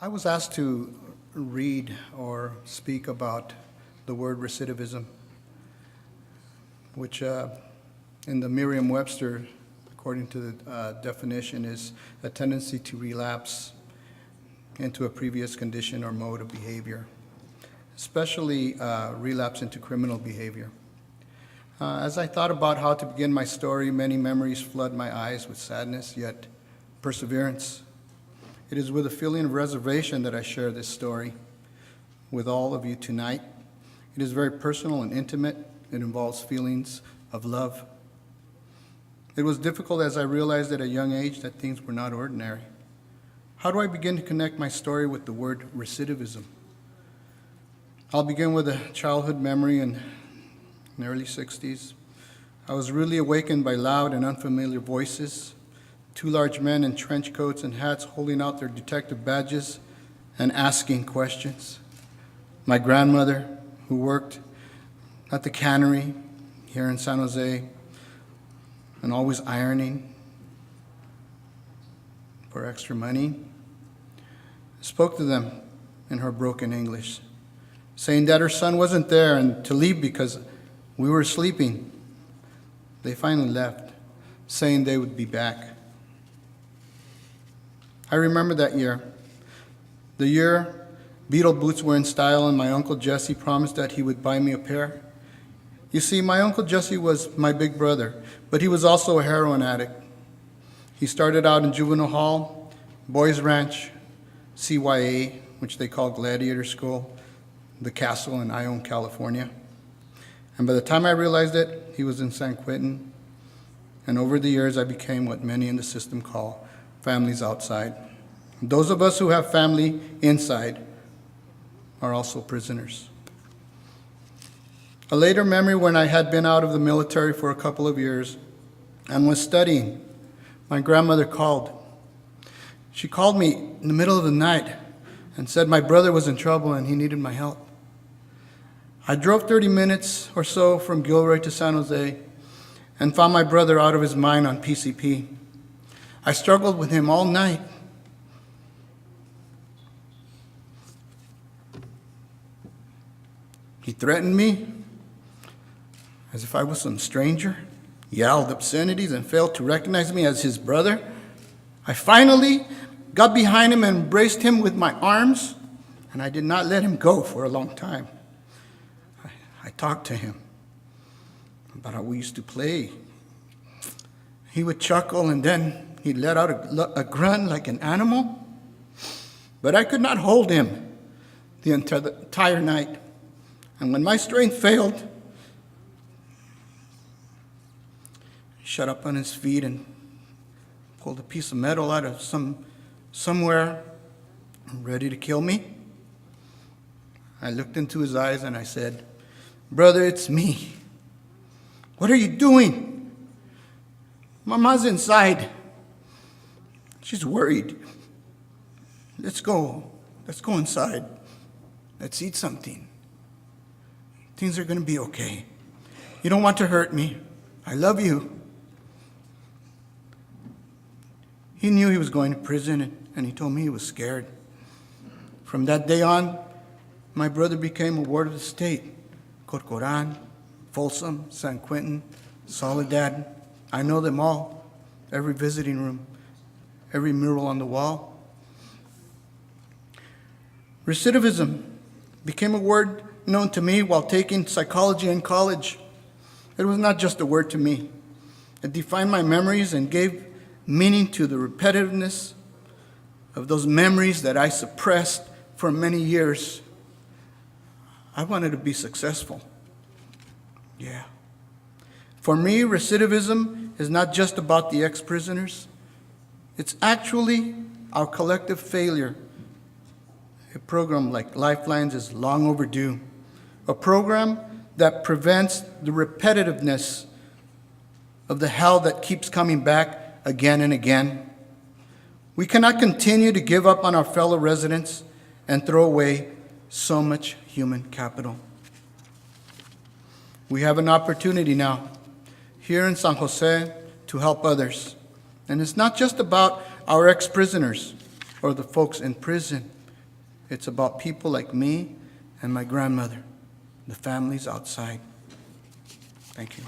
I was asked to read or speak about the word recidivism, which in the Merriam-Webster, according to the definition, is a tendency to relapse into a previous condition or mode of behavior, especially relapse into criminal behavior. As I thought about how to begin my story, many memories flood my eyes with sadness, yet perseverance. It is with a feeling of reservation that I share this story with all of you tonight. It is very personal and intimate. It involves feelings of love. It was difficult as I realized at a young age that things were not ordinary. How do I begin to connect my story with the word recidivism? I'll begin with a childhood memory in the early 60s. I was really awakened by loud and unfamiliar voices, two large men in trench coats and hats holding out their detective badges and asking questions. My grandmother, who worked at the cannery here in San Jose and always ironing for extra money, spoke to them in her broken English, saying that her son wasn't there and to leave because we were sleeping. They finally left, saying they would be back. I remember that year. The year Beetle boots were in style and my Uncle Jesse promised that he would buy me a pair. You see, my Uncle Jesse was my big brother, but he was also a heroin addict. He started out in juvenile hall, boys ranch, CYA, which they call Gladiator School, the Castle in Ione, California. And by the time I realized it, he was in San Quentin. And over the years, I became what many in the system call families outside. Those of us who have family inside are also prisoners. A later memory when I had been out of the military for a couple of years and was studying, my grandmother called. She called me in the middle of the night and said my brother was in trouble and he needed my help. I drove 30 minutes or so from Gilroy to San Jose and found my brother out of his mind on PCP. I struggled with him all night. He threatened me as if I was some stranger, yelled obscenities, and failed to recognize me as his brother. I finally got behind him and embraced him with my arms, and I did not let him go for a long time. I talked to him about how we used to play. He would chuckle, and then he'd let out a grunt like an animal. But I could not hold him the entire night. And when my strength failed, he shut up on his feet and pulled a piece of metal out of somewhere, ready to kill me. I looked into his eyes and I said, "Brother, it's me. What are you doing? Mama's inside. She's worried. Let's go inside. Let's eat something. Things are going to be okay. You don't want to hurt me. I love you." He knew he was going to prison, and he told me he was scared. From that day on, my brother became a ward of the state. Corcoran, Folsom, San Quentin, Soledad. I know them all. Every visiting room, every mural on the wall. Recidivism became a word known to me while taking psychology in college. It was not just a word to me. It defined my memories and gave meaning to the repetitiveness of those memories that I suppressed for many years. I wanted to be successful. Yeah. For me, recidivism is not just about the ex-prisoners. It's actually our collective failure. A program like Lifelines is long overdue. A program that prevents the repetitiveness of the hell that keeps coming back again and again. We cannot continue to give up on our fellow residents and throw away so much human capital. We have an opportunity now here in San Jose to help others. And it's not just about our ex-prisoners or the folks in prison. It's about people like me and my grandmother, the families outside. Thank you.